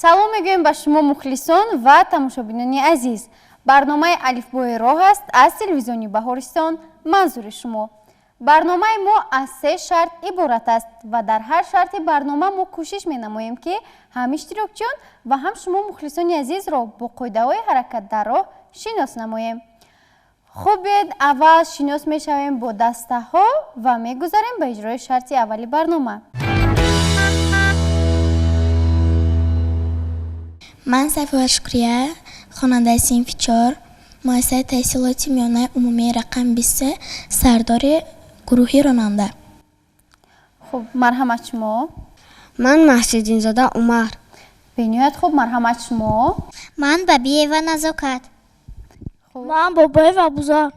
салом мегӯем ба шумо мухлисон ва тамошобинони азиз. барномаи алифбои роҳ аст аз телевизиони Баҳористон. манзури шумо. барномаи мо аз 3 шарт иборат аст ва дар ҳар шарти барнома мо кӯшиш менамоем ки ҳам иштирокчиён ва ҳам шумо мухлисони азизро бо қоидаҳои ҳаракат дар роҳ шинос намоем. хуб бед, аввал шинос мешавем бо дастаҳо ва мегузарем ба иҷрои шарти аввали барнома. ман Сайфулла Шукрия, хонандаи синфи 4, муассисаи таҳсилоти миёнаи умумии рақам 23, сардори гурӯҳи ронанда. хуб, марҳамат шумо. ман Маҳсидинзода Умар. бениҳоят хуб, марҳамат шумо. ман Бабиева Назокат. ман Бобоева Абузор.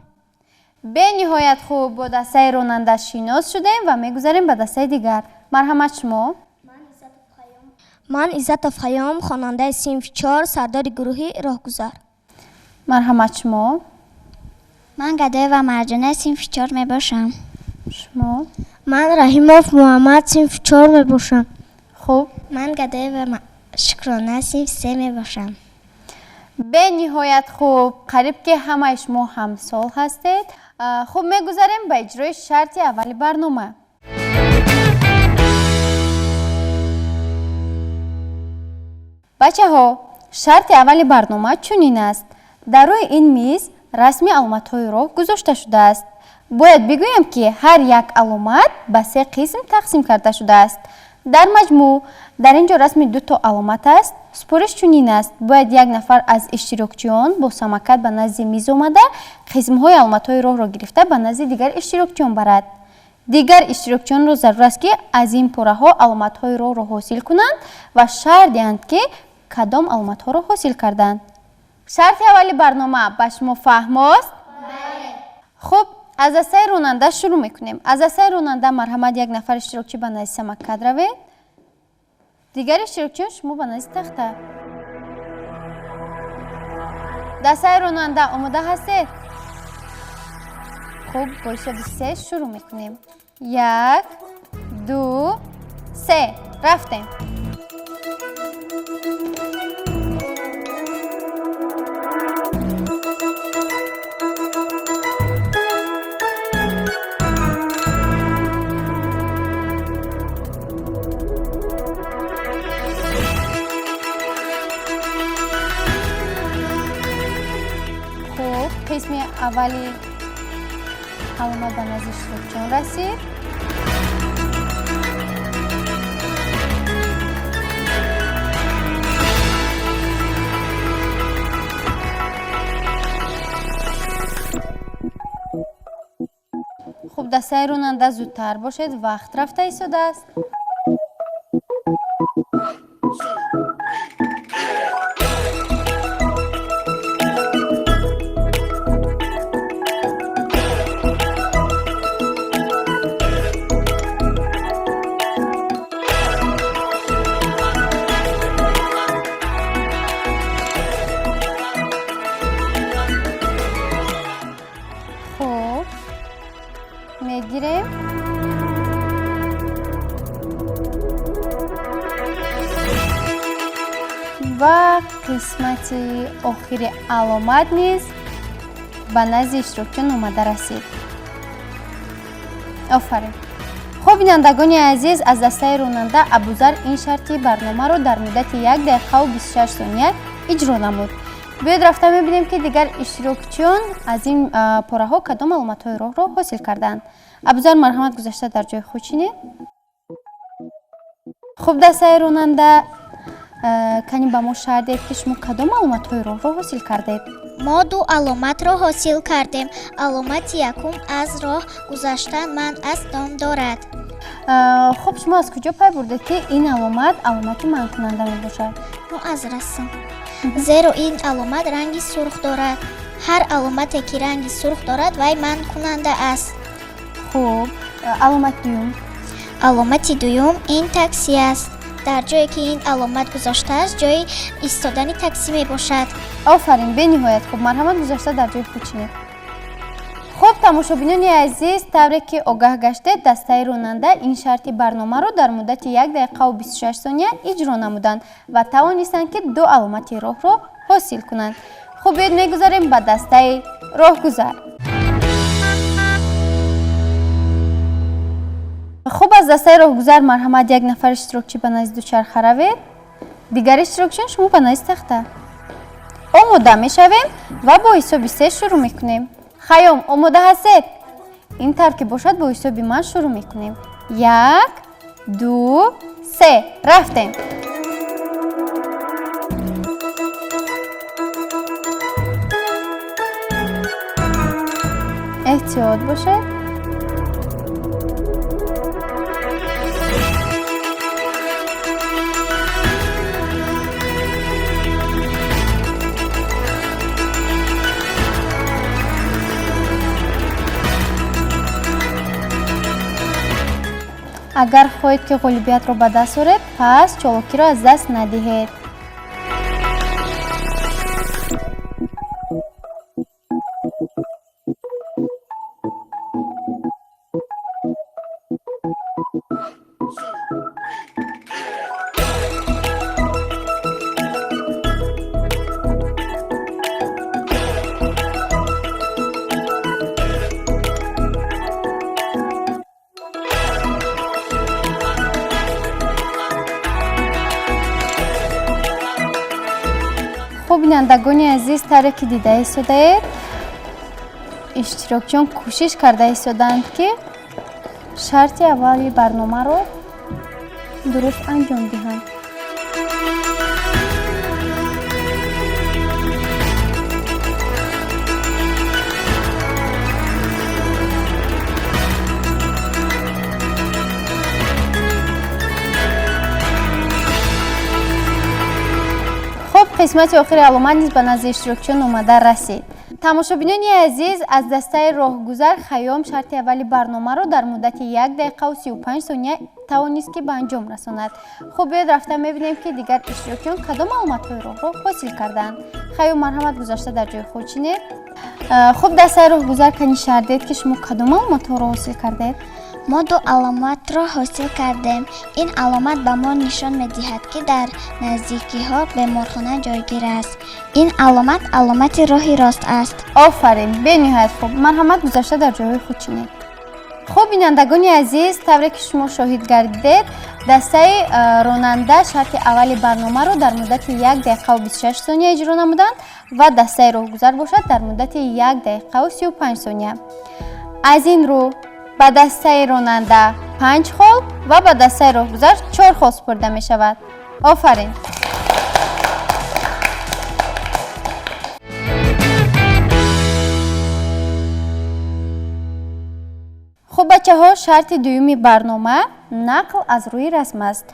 бениҳоят хуб, бо дастаи ронанда шинос шудем ва мегузарем ба дастаи дигар. марҳамат шумо. ман Иззатов Хаём, хонандаи синфи 4, сардори гурӯҳи роҳгузар. марҳамат шумо. ман Гадоева Марҷона синфи 4 мебошам. шумо. ман Раҳимов Муҳаммад, синфи 4 мебошам. хуб. ман Гадоева Шукрона синфи 3 мебошам. бениҳоят хуб, қариб ки ҳамаи шумо ҳамсол ҳастед. хуб, мегузарем ба иҷрои шарти аввали барнома. бачаҳо, шарти аввали барнома чунин аст. дар рӯи ин миз расми аломатҳои роҳ гузошта шудааст. бояд бигӯям ки ҳар як аломат ба 3 қисм тақсим карда шудааст. дар маҷмӯъ дар ин ҷо расми 2 аломат аст. супориш чунин аст. бояд як нафар аз иштирокчиён бо самокат ба назди миз омада қисмҳои аломатҳои роҳро гирифта ба назди дигар иштирокчиён барад. дигар иштирокчиёнро зарур аст ки аз ин пораҳо аломатҳои роҳро ҳосил кунанд ва шаҳр диҳанд ки кадом аломатҳоро ҳосил карданд. шарти аввали барнома ба шумо фаҳмост? бале. хуб, аз дастаи ронанда шурӯъ мекунем. аз дастаи ронанда марҳамат, як нафар иштирокчӣ ба назди самокат равед. дигар иштирокчиён шумо ба назди тахта. дастаи ронанда омода ҳастед? хуб, бо ҳисоби 3 шурӯъ мекунем. 1, 2, 3. рафтем. қисми аввали аломат ба назди иштирокчиён расид. хуб, дастаи ронанда зудтар бошед, вақт рафта истодааст. мегирем. ва қисмати охири аломат низ ба назди иштирокчиён омада расид. офарин. хуб, бинандагони азиз, аз дастаи ронанда Абузар ин шарти барномаро дар муддати 1 дақиқаву 26 сония иҷро намуд. биёед рафта мебинем ки дигар иштирокчиён аз ин пораҳо кадом аломатҳои роҳро ҳосил карданд. Абузар, марҳамат, гузашта дар ҷои худ чинед. хуб, дастаи ронанда кани ба мо шаҳр диҳед ки шумо кадом аломатҳои роҳро ҳосил кардед? мо 2 аломатро ҳосил кардем. аломати якум аз роҳ гузаштан манъ аз ном дорад. хуб, шумо аз куҷо пай бурдед ки ин аломат аломати манъкунанда мебошад? мо аз расм. зеро ин аломат ранги сурх дорад. ҳар аломате ки ранги сурх дорад вай манъкунанда аст. хуб, аломати дуюм? аломати дуюм ин такси аст. дар ҷое ки ин аломат гузоштааст ҷои истодани такси мебошад. офарин, бениҳоят хуб, марҳамат, гузашта дар ҷои худ чинед. خب тамошобинони азиз, тавре ки огаҳ гаштед, дастаи ронанда ин шарти барномаро дар муддати 1 дақиқаву 26 сония иҷро намуданд ва тавонистанд ки 2 аломати роҳро ҳосил кунанд. хуб, биёед мегузарем ба дастаи роҳгузар. хуб, аз дастаи роҳгузар марҳамат як нафар иштирокчӣ ба назди дучарха равед. дигар иштирокчиён шумо ба назди тахта. омода мешавем ва бо ҳисоби 3 шурӯъ мекунем. хаём, омода ҳастед? ин таркиб бошад, бо ҳисоби ман шурӯъ мекунем. 1 2 3 рафтем. эҳтиёт бошед. агар хоҳед ки ғолибиятро ба даст оред, пас чолокиро аз даст надиҳед. хуб, бинандагони азиз, тавре ки дида истодаед, иштирокчиён кӯшиш карда истоданд ки шарти аввали барномаро дуруст анҷом диҳанд. қисмати охири аломат низ ба назди иштирокчиён омада расид. тамошобинони азиз, аз дастаи роҳгузар хаём шарти аввали барномаро дар муддати 1 дақиқаву 35 сония тавонист ки ба анҷом расонад. хуб, биёед рафта мебинем ки дигар иштирокчиён кадом аломатҳои роҳро ҳосил карданд. хаём, марҳамат, гузашта дар ҷои худ чинед. хуб, дастаи роҳгузар кани шаҳр дед ки шумо кадом аломатҳоро ҳосил кардед? мо 2 аломатро ҳосил кардем. ин аломат ба мо нишон медиҳад ки дар наздикиҳо беморхона ҷойгир аст. ин аломат аломати роҳи рост аст. офарин, бениҳоят хуб. марҳамат, гузашта дар ҷойҳои худ чинед. хуб, бинандагони азиз, тавре ки шумо шоҳид гардидед, дастаи ронанда шарти аввали барномаро дар муддати 1 дақиқаву 26 сония иҷро намуданд ва дастаи роҳгузар бошад дар муддати 1 дақиқаву 35 сония. аз ин рӯ ба дастаи ронанда 5 хол ва ба дастаи роҳгузар 4 хол супурда мешавад. офарин. хуб, бачаҳо, шарти дуюми барнома нақл аз рӯи расм аст.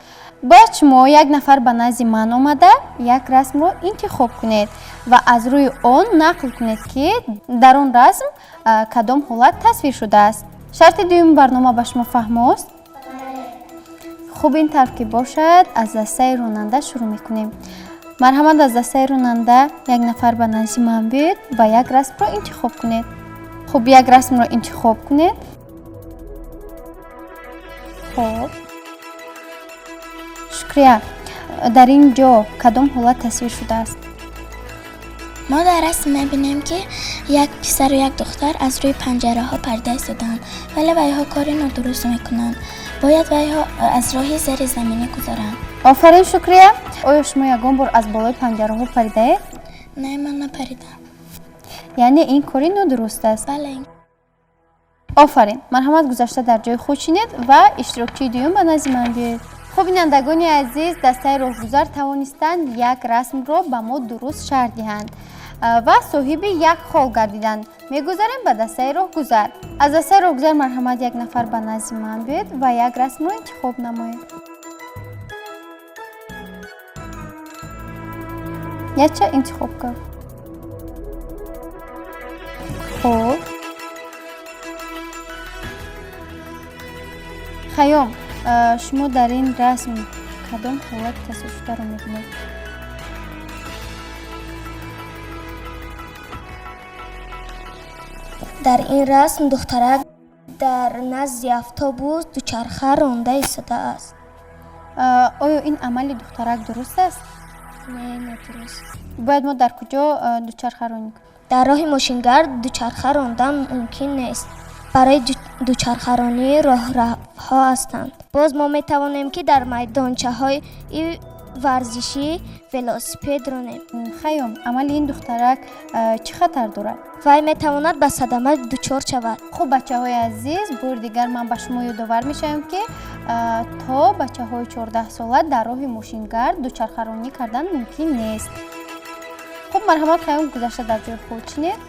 бояд шумо як нафар ба назди ман омада як расмро интихоб кунед ва аз рӯи он нақл кунед ки дар он расм кадом ҳолат тасвир шудааст. шарти дуюми барнома ба шумо фаҳмост? хуб, ин таркиб бошад, аз дастаи ронанда шурӯъ мекунем. марҳамат, аз дастаи ронанда як нафар ба назди ман биёед ва як расмро интихоб кунед. хуб, як расмро интихоб кунед. хуб, шукрия. дар ин ҷо кадом ҳолат тасвир шудааст? мо дар расм мебинем ки як писару як духтар аз рӯи панҷараҳо парда истоданд, вале вайҳо кори нодуруст мекунанд. бояд вайҳо аз роҳи зери заминӣ гузаранд. офарин, шукрия. оё шумо ягон бор аз болои панҷараҳо паридаед? не, ман напаридам. яъне ин кори нодуруст аст? бале. офарин, марҳамат, гузашта дар ҷои худ чинед ва иштирокчии дуюм ба назди ман биёед. хуб, бинандагони азиз, дастаи роҳгузар тавонистанд як расмро ба мо дуруст шарҳ диҳанд ва соҳиби як хол гардиданд. мегузарем ба дастаи роҳгузар. аз дастаи роҳгузар марҳамат, як нафар ба назди ман биёед ва як расмро интихоб намоед. яча интихоб кар. хуб, хаём, шумо дар ин расм кадом ҳолати тасвиршударо мебинед? дар ин расм духтарак дар назди автобус дучарха ронда истодааст. оё ин амали духтарак дуруст аст? Не, надуруст. бояд мо дар куҷо дучарха ронӣ кунем? дар роҳи мошингард дучарха рондан мумкин нест. барои дучархаронӣ роҳрафҳо ҳастанд. боз мо метавонем ки дар майдончаҳои варзишӣ велосипед ронем. хаём, амали ин духтарак чӣ хатар дорад? вай метавонад ба садама дучор шавад. хуб бачаҳои азиз, бори дигар ман ба шумо ёдовар мешавам ки то бачаҳои 14 сола дар роҳи мошингард дучархаронӣ кардан мумкин нест. хуб марҳамат хаём, гузашта дар ҷои худ чинед.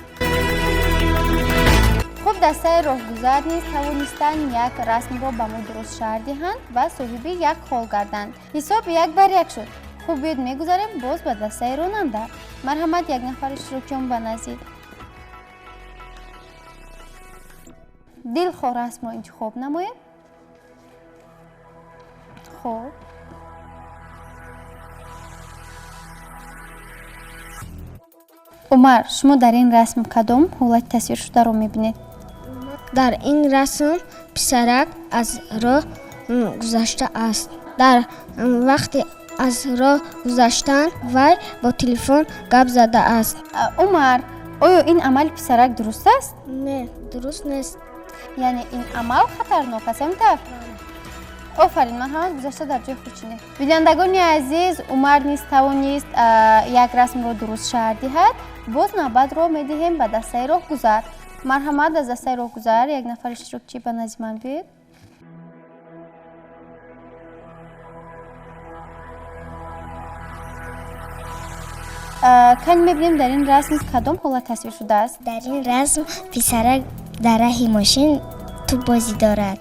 хуб дастаи роҳгузар низ тавонистанд як расмро ба мо дуруст шаҳр диҳанд ва соҳиби як хол гарданд. ҳисоб 1-1 шуд. хуб биёд мегузарем боз ба дастаи ронанда. марҳамат, як нафар иштирокчиён ба назди дилхоҳ расмро интихоб намоед. хуб умар, шумо дар ин расм кадом ҳолати тасвиршударо мебинед? дар ин расм писарак аз роҳ гузашта аст. дар вақти аз роҳ гузаштан вай бо телефон гап задааст. умар, оё ин амали писарак дуруст аст? Не, дуруст нест. яъне ин амал хатарнок аст, ҳамин? офарин, марҳамат, гузашта дар ҷои худ чинед. бинандагони азиз, умар низ тавонист як расмро дуруст шаҳр диҳад. боз навбатро медиҳем ба дастаи роҳгузар. марҳамат, аз дастаи роҳгузар як нафар иштирокчӣ ба назди ман биёед. кани мебинем дар ин расм кадом ҳолат тасвир шудааст? дар ин расм писарак дар раҳи мошин тӯббозӣ дорад.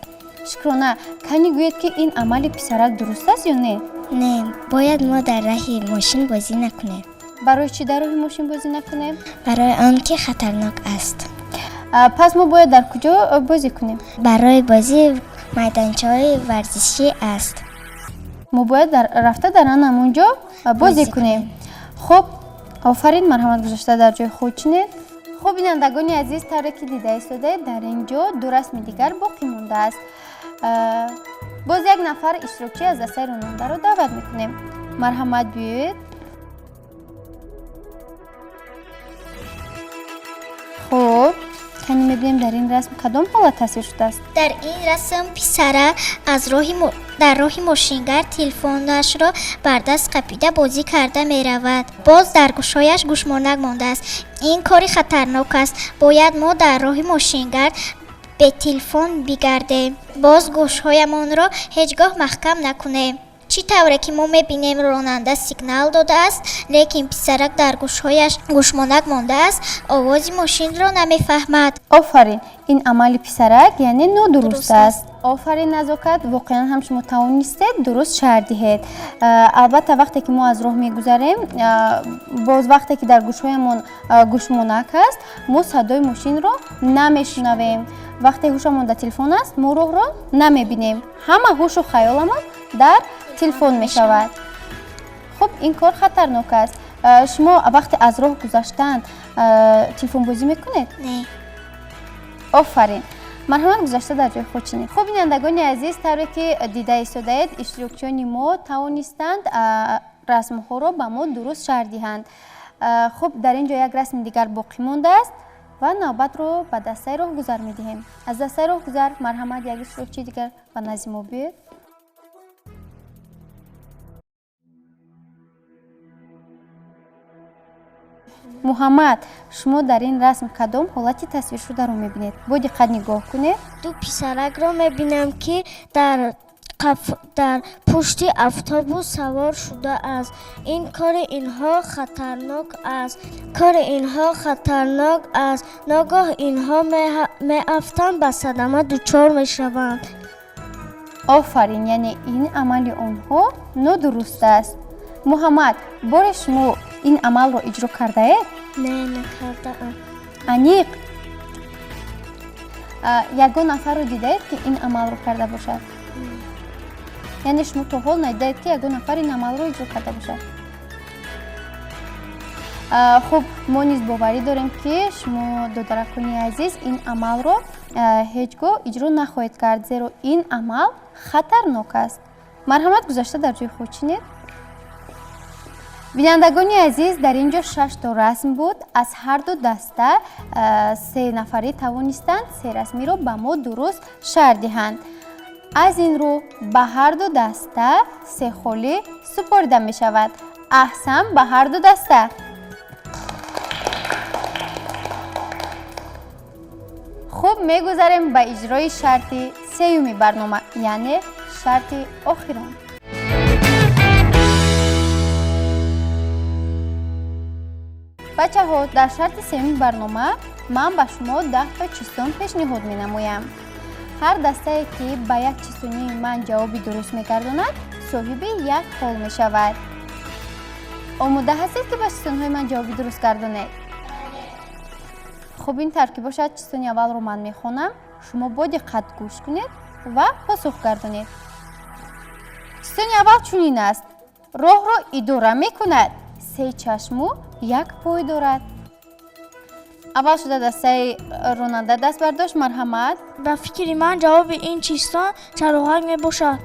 шукрона, кани гӯед ки ин амали писарак дуруст аст ё не? Не, бояд мо дар раҳи мошин бозӣ накунем. барои чӣ дар роҳи мошин бозӣ накунем? барои он ки хатарнок аст. пас мо бояд дар куҷо бозӣ кунем? барои бозӣ майдончаҳои варзишӣ аст. мо бояд рафта дар ҳамонҷо бозӣ кунем. хуб, офарин, марҳамат, гузашта дар ҷои худ чинед. хуб бинандагони азиз, тавре ки дида истодаед, дар ин ҷо ду расми дигар боқӣ мондааст. боз як нафар иштирокчӣ аз дастаи ронандаро даъват мекунем. марҳамат, биёед. хуб, кани мебинем дар ин расм кадом ҳолат тасвир шудааст? дар ин расм писарак дар роҳи мошингар телефонашро бар даст қапида бозӣ карда меравад. боз дар гӯшҳояш гӯшмонак мондааст. ин кори хатарнок аст. бояд мо дар роҳи мошингар бе телефон бигардем. боз гӯшҳоямонро ҳеҷ гоҳ маҳкам накунем. чӣ тавре ки мо мебинем ронанда сигнал додааст, лекин писарак дар гӯшҳояш гӯшмонак мондааст, овози мошинро намефаҳмад. офарин, ин амали писарак яъне нодуруст аст. офарин назокат, воқеан ҳам шумо тавонистед дуруст шаҳр диҳед. албатта вақте ки мо аз роҳ мегузарем, боз вақте ки дар гӯшҳоямон гӯшмонак аст, мо садои мошинро намешунавем. вақте ҳушамон дар телефон аст, мо роҳро намебинем. ҳама ҳушу хаёламон дар телефон мешавад. хуб, ин кор хатарнок аст. шумо вақте аз роҳ гузаштан телефонбозӣ мекунед? Не. офарин, марҳамат, гузашта дар ҷои худ чинед. хуб бинандагони азиз, тавре ки дида истодаед, иштирокчиёни мо тавонистанд расмҳоро ба мо дуруст шаҳр диҳанд. хуб, дар ин ҷо як расми дигар боқӣ мондааст ва навбатро ба дастаи роҳгузар медиҳем. аз дастаи роҳгузар, марҳамат, як иштирокчии дигар ба назди мо биёед. муҳаммад, шумо дар ин расм кадом ҳолати тасвиршударо мебинед? бо диққат нигоҳ кунед. ду писаракро мебинам ки дар пушти автобус савор шудааст. ин кори инҳо хатарнок аст. ногоҳ инҳо меафтанд ба садама дучор мешаванд. офарин, яъне ин амали онҳо нодуруст аст. муҳаммад, боре шумо ин амалро иҷро кардаед? Не, накардаам. аниқ ягон нафарро дидаед ки ин амалро карда бошад? яъне шумо то ҳол надидаед ки ягон нафар ин амалро иҷро карда бошад? خب ما نیز باوری داریم که شما دخترکانی عزیز این عمل رو هیچگاه اجرا نخواهید کرد زیرا این عمل خطرناک است. مرحمت گذاشته در جای خود چینید. بینندگانی عزیز در اینجا 6 تا رسم بود. از هر دو دسته 3 نفری توانستند 3 رسمی رو به ما درست شرح دهند. از این رو به هر دو دسته 3 خالی سپرده می شود. احسن به هر دو دسته. خوب میگذاریم به اجرای شرط سیومی برنامه یعنی شرط آخران. بچه ها در شرط سیومی برنامه من به شما 10 تا چیستان پیشنهاد می نمویم. هر دسته که به یک چیستانی من جوابی درست می گرداند صاحب یک خال می شود. آماده هستید که به چیستان های من جوابی درست گردانید؟ خب این ترکیب باشد. چیستان اول رو من می خوانم. شما با دقت گوش کنید و پاسخ گردانید. چیستان اول چنین است. راه را اداره می کند. 3 چشم و 1 پای دارد. اول شده دسته راننده دست برداشت. مرحمت. به فکر من جواب این چیستان چراغک می باشد.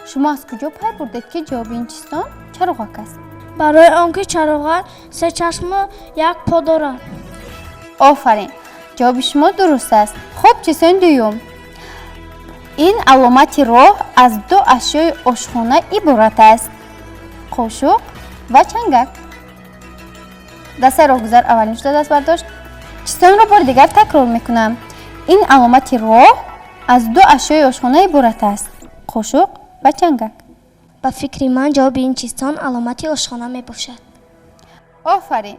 شما از کجا پی بردید که جواب این چیستان چراغک است؟ برای آنکه چراغک 3 چشم و 1 پا دارد. آفرین، جواب شما درست است. خب چیستان دوم. این علامت راه از 2 اشیای آشخانه عبارت است. قاشق و چنگک. دسته راهگذر اولین شده دست برداشت. چیستان را بار دیگر تکرار میکنم. این علامت راه از 2 اشیای آشخانه عبارت است. قاشق و چنگک. به فکر من جواب این چیستان علامت آشخانه می باشد. آفرین.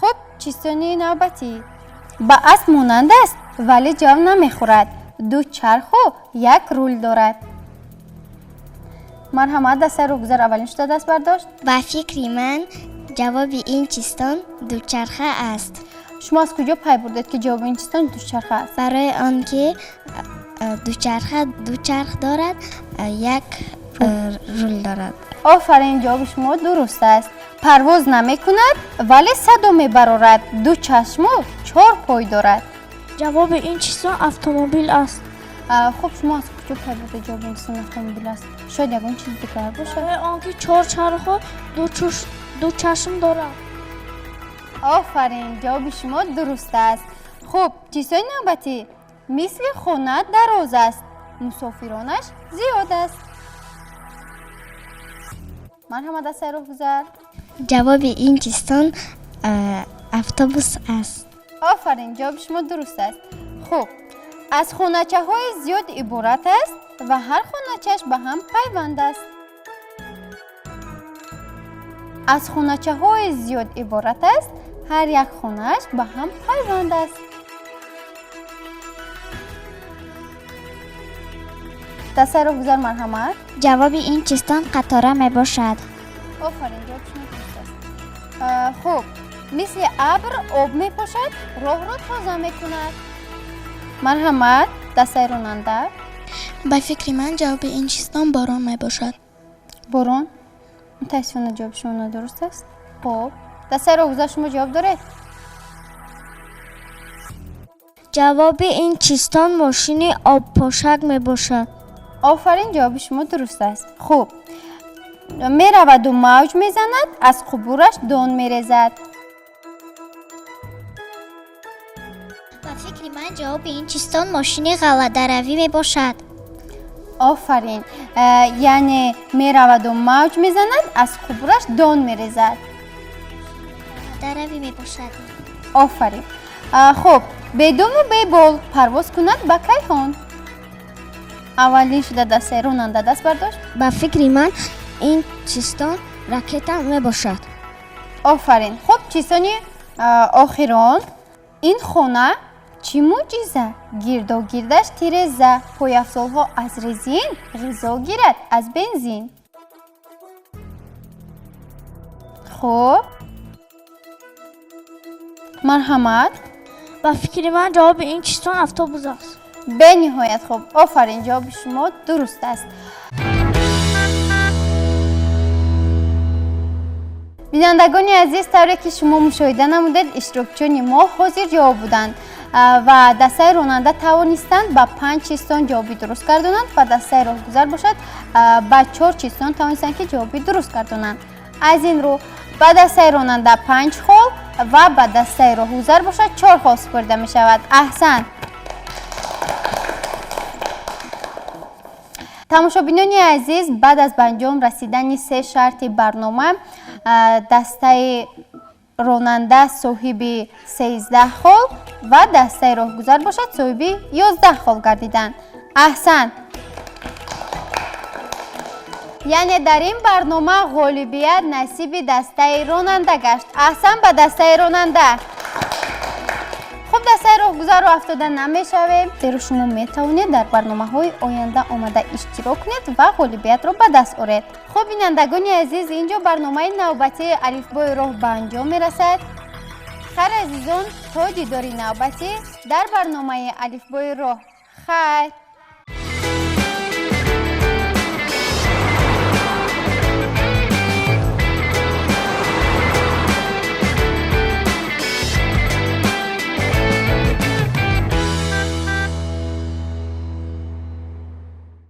خب چیستانی نوبتی. با اسب مانند است ولی جو نمیخورد. 2 چرخ و 1 رول دارد. مرحمت دسته راهگذر اولین شده دست برداشت. به فکر من جواب این چیستان دوچرخه است. شما از کجا پی بردید که جواب این چیستان دوچرخه است؟ برای آنکه دوچرخه 2 چرخ دارد 1 رول دارد. آفرین، جواب شما درست است. پرواز نمی کند ولی صدا می برارد. 2 چشم و 4 پای دارد. جواب این چیستان اتومبیل است. خب شما از کجا پی بردید جواب این چیستان اتومبیل است؟ شاید یکون چیز دیگر باشه. برای آنکه 4 چرخ و 2 چشم دارد. آفرین، جواب شما درست است. خب چیستان نوبتی. مثل خانه دراز است. مسافرانش زیاد است. مرحمت دسته راهگذر. جواب این چیستان اتوبوس است. آفرین، جواب شما درست است. خب از خانچه های زیاد عبارت است و هر خانچهش به هم پیوند است. از خانچه های زیاد عبارت است هر یک خانهش به هم پیوند است. دسته راهگذر مرحمت. جواب این چیستان قطاره می باشد. آفرین، جواب شما درست است. خب مثل ابر آب می پاشد راه را تازه می کند. مرحمت دسته راننده. به فکر من جواب این چیستان باران می باشد. باران؟ متاسفانه جواب شما درست است. خب دسته راهگذر شما جواب دارید؟ جواب این چیستان ماشین آب پاشک می باشد. آفرین، جواب شما درست است. خب می رود و موج می زند از قبورش دان می ریزد. به فکر من جواب این چیستان ماشین غلطه روی می باشد. آفرین، یعنی می رود و موج می زند از قبورش دان می ریزد. غلطه روی می باشد. آفرین. خب بدون و بیبال پرواز کند به کیهان. اولین شده دسته راننده دست برداشت. به فکر من این چیستان راکت می باشد. آفرین. خب چیستانی آخران. این خانه چی معجزه؟ گرد و گردش تیرزه. پای افزالها از رزین غذا گیرد از بنزین. خب مرحمت. به فکر من جواب این چیستان اتوبوس است. به نهایت خوب. آفرین، جواب شما درست است. бинандагони азиз, тавре ки шумо мушоҳида намудед, иштирокчиёни мо ҳозир ҷавоб буданд ва дастаи ронанда тавонистанд ба 5 чистон ҷавоби дуруст гардонанд ва дастаи роҳгузар бошад ба 4 чистон тавонистанд ки ҷавоби дуруст гардонанд. аз ин рӯ ба дастаи ронанда 5 хол ва ба дастаи роҳгузар бошад 4 хол супорида мешавад. аҳсан. тамошобинони азиз, баъд аз ба анҷом расидани 3 шарти барнома, дастаи ронанда соҳиби 13 хол ва дастаи роҳгузар бошад соҳиби 11 хол гардиданд. аҳсан. яъне дар ин барнома ғолибият насиби дастаи ронанда гашт. аҳсан ба дастаи ронанда. хуб, дастаи роҳгузарро афтода намешавем, зеро шумо метавонед дар барномаҳои оянда омада иштирок кунед ва ғолибиятро ба даст оред. хуб, бинандагони азиз, инҷо барномаи навбатии алифбои роҳ ба анҷом мерасад. хайр азизон, то дидори навбатӣ дар барномаи алифбои роҳ. хайр.